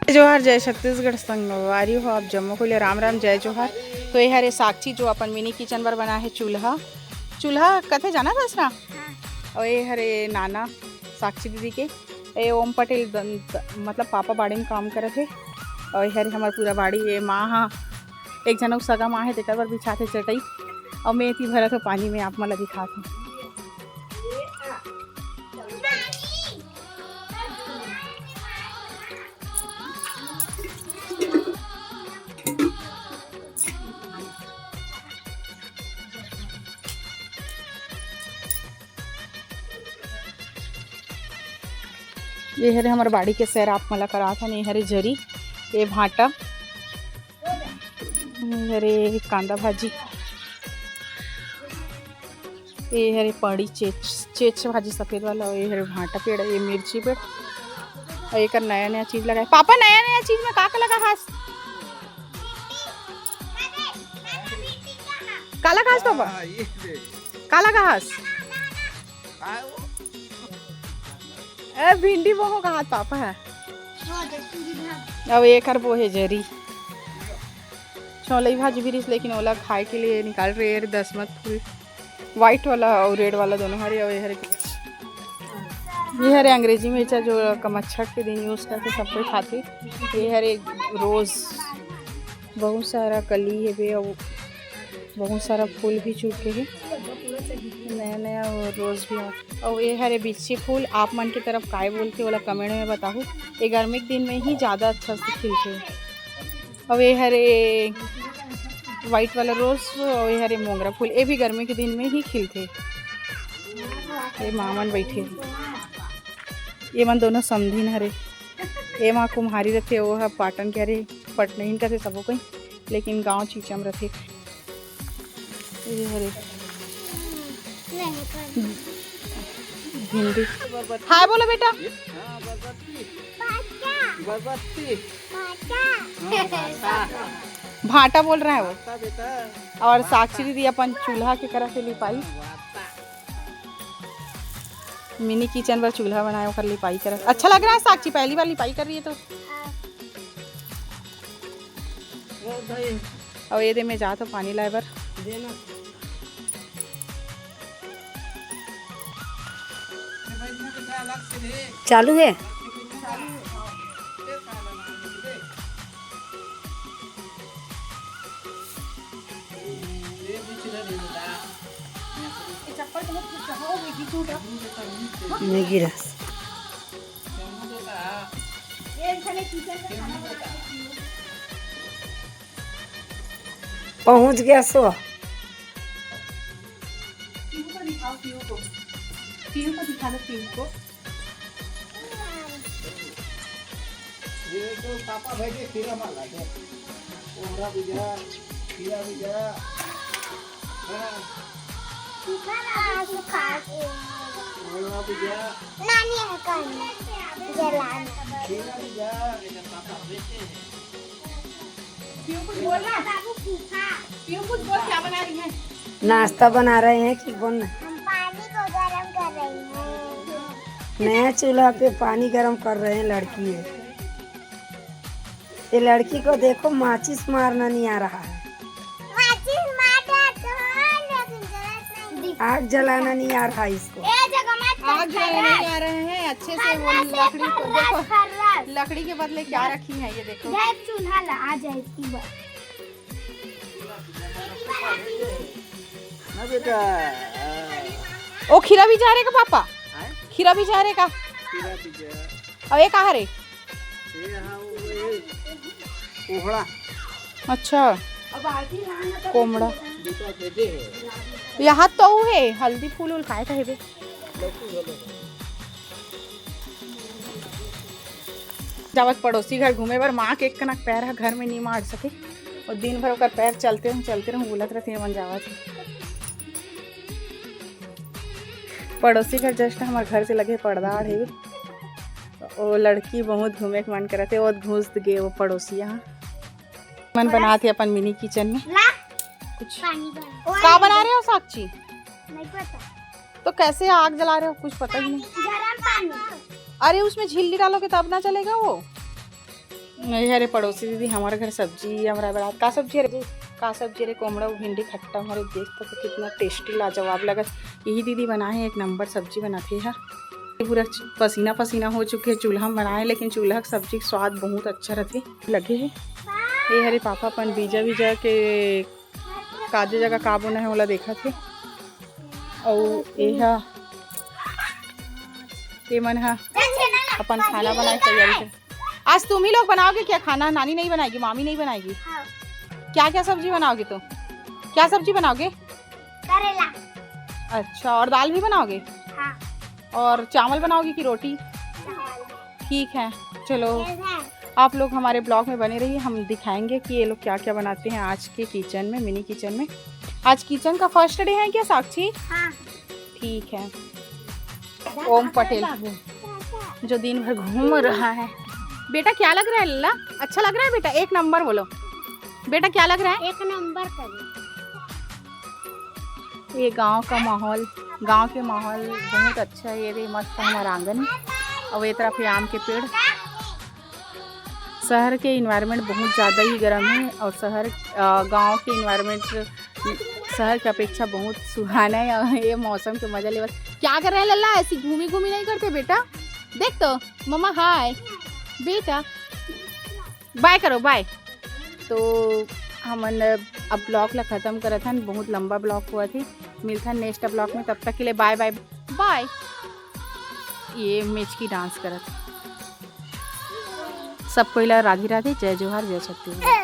जोहार, जय छत्तीसगढ़ संगवारी हो आप जम्मू को लिए राम राम जय जोहार। तो ये हरे साक्षी जो अपन मिनी किचन पर बना है चूल्हा कथे जाना था इसना। और ये हरे नाना साक्षी दीदी के ये ओम पटेल मतलब पापा बाड़ी में काम करे थे। और हरे हमार पूरा बाड़ी ये माँ हाँ एक जन सगा माँ है तेकर पर बिछाते चटाई और मैं इतनी भरा तो पानी में आप मला दिखा था। ये हरे हमारे बाड़ी के सैर आप मला करा था। नहीं हरे जरी ये भाटा हरे कांदा भाजी ये हरे पड़ी चेच भाजी सफ़ेद वाला और ये हरे भाटा पेड़ ये मिर्ची पेड़ और एक नया नया चीज़ लगाए पापा। नया नया चीज़ में का लगा घास काला घास पापा काला घास भिंडी वो का हाथ पापा है। अब एक वो है जरी छोलई भाजी भी रिस लेकिन ओला खाए के लिए निकाल रहे हैं। दसमत फूल वाइट वाला और रेड वाला दोनों हरे और ये हरे अंग्रेजी मिर्चा जो कमच्छट के दिन यूज़ करके सब कोई खाते। ये हरे रोज़ बहुत सारा कली है बे और बहुत सारा फूल भी चुके हैं नया नया और रोज़ भी और ये हरे बिच्छी फूल आप मन की तरफ काय बोलते वाला कमेंट में बताओ। ये गर्मी के दिन में ही ज़्यादा अच्छा से खिलते। और ये हरे वाइट वाला रोज़ और ये हरे मोगरा फूल ये भी गर्मी के दिन में ही खिलते। ये मामन बैठे ये मन दोनों समझीन हरे ये माँ कुम्हारी रखे वो है पाटन के हरे पटनहीन का थे सबो कहीं लेकिन गांव चीचम रखे। ये हरे भिंडी हाय बोलो बेटा। भाटा बोल रहा है वो। और साक्षी दीदी अपन चूल्हा की तरह से लिपाई मिनी किचन पर चूल्हा बनाया कर लिपाई कर अच्छा लग रहा है। साक्षी पहली बार लिपाई कर रही है तो और ये दे में जा तो पानी लाए बर चालू है। मैगी रस पहुंच गया सो दिखा दो पीहू को ये तो पापा भाई के खीरा मार लागे ओरा भी जा खीरा भी जा ओरा भी जा नानी है कौन जलान खीरा भी जा पापा बेटे पीहू कुछ बोल रहा बाबू पूछा पीहू कुछ बोल क्या बना रही है। नाश्ता बना रहे हैं कि बोल हम पानी को गरम कर रही हैं। नया चूल्हा पे पानी गरम कर रहे हैं। लड़की है ये लड़की को देखो माचिस मारना नहीं आ रहा है। माचिस मारता तो लेकिन जलाना नहीं। आग जलाना नहीं आ रहा इसको। ए जगह मत आग जलाने नहीं आ रहे हैं अच्छे से वो लकड़ी को देखो लकड़ी के बदले क्या रखी है ये देखो। गैस चूल्हा ला आ जाए इसकी बात ना बेटा ओ खीरा भी जा रहे का पापा खीरा भी जा रहे का खीरा भी जा अब ये कहाँ रे ये हां वो ओहड़ा अच्छा कोमड़ा बेटा बेटे है यहाँ तो है हल्दी फूल उल खाए का है बे जावत पड़ोसी घर घूमे बर माँ के एक कनक पैर है घर में नहीं मार सके और दिन भर ओकर पैर चलते रहूँ बोलत रहते मन जावत पड़ोसी घर जस्ट हमारे घर से लगे पर्दाड़ है वो लड़की बहुत घूमे के मन करते वो घूस गए वो पड़ोसी यहाँ मन बनाते अपन मिनी किचन में ला कुछ पानी बना क्या बना रहे हो साक्षी नहीं पता तो कैसे आग जला रहे हो कुछ पता ही नहीं। गरम पानी अरे उसमें झिल्ली डालोगे तब ना चलेगा वो नहीं अरे पड़ोसी दीदी हमारे घर सब्जी हमारा बड़ा का सब्जी रे का सब्जी रे कोमड़ा भिंडी खट्टा हमारे देख तक तो कितना टेस्टी लाजवाब लगा। यही दीदी बनाए एक नंबर सब्जी बनाती है। पूरा पसीना पसीना हो चुके हैं चूल्हा में बनाए, लेकिन चूल्हा की सब्जी का स्वाद बहुत अच्छा रहती लगे है। ये हरे पापा अपन बीजा के काजे जगह का बोना है वाला देखा थे। और ये मन हा अपन खाना बनाए तैयारी कर। आज तुम ही लोग बनाओगे क्या खाना? नानी नहीं बनाएगी, मामी नहीं बनाएगी? क्या क्या सब्जी बनाओगे तुम? क्या सब्जी बनाओगे? करेला। अच्छा, और दाल भी बनाओगे? हाँ। और चावल बनाओगे कि रोटी? ठीक है, चलो आप लोग हमारे ब्लॉग में बने रहिए, हम दिखाएंगे कि ये लोग क्या क्या बनाते हैं आज के किचन में, मिनी किचन में। आज किचन का फर्स्ट डे है क्या साक्षी? हाँ। ठीक है। ओम पटेल जो दिन भर घूम रहा है। बेटा क्या लग रहा है लल्ला? अच्छा लग रहा है बेटा? एक नंबर बोलो बेटा, क्या लग रहा है? एक नंबर करें। ये गांव का माहौल, गांव के माहौल बहुत अच्छा है। ये मस्त हमारा आंगन और ये तरफ ये आम के पेड़। शहर के इन्वायरमेंट बहुत ज़्यादा ही गर्म है और गांव के इन्वायरमेंट शहर की अपेक्षा बहुत सुहाना है। और ये मौसम के मजा ले। बस क्या कर रहे हैं लल्ला? ऐसी घूमी घूमी नहीं करते बेटा। देख तो मम्मा हाय बेटा, बाय करो बाय। तो हमन अब ब्लॉग ला ख़त्म करा था, बहुत लंबा ब्लॉग हुआ थी। मिलता नेक्स्ट ब्लॉग में, तब तक के लिए बाय बाय बाय। ये मेच की डांस करत सबको राधे राधे, जय जोहार, जय छत्तीसगढ़।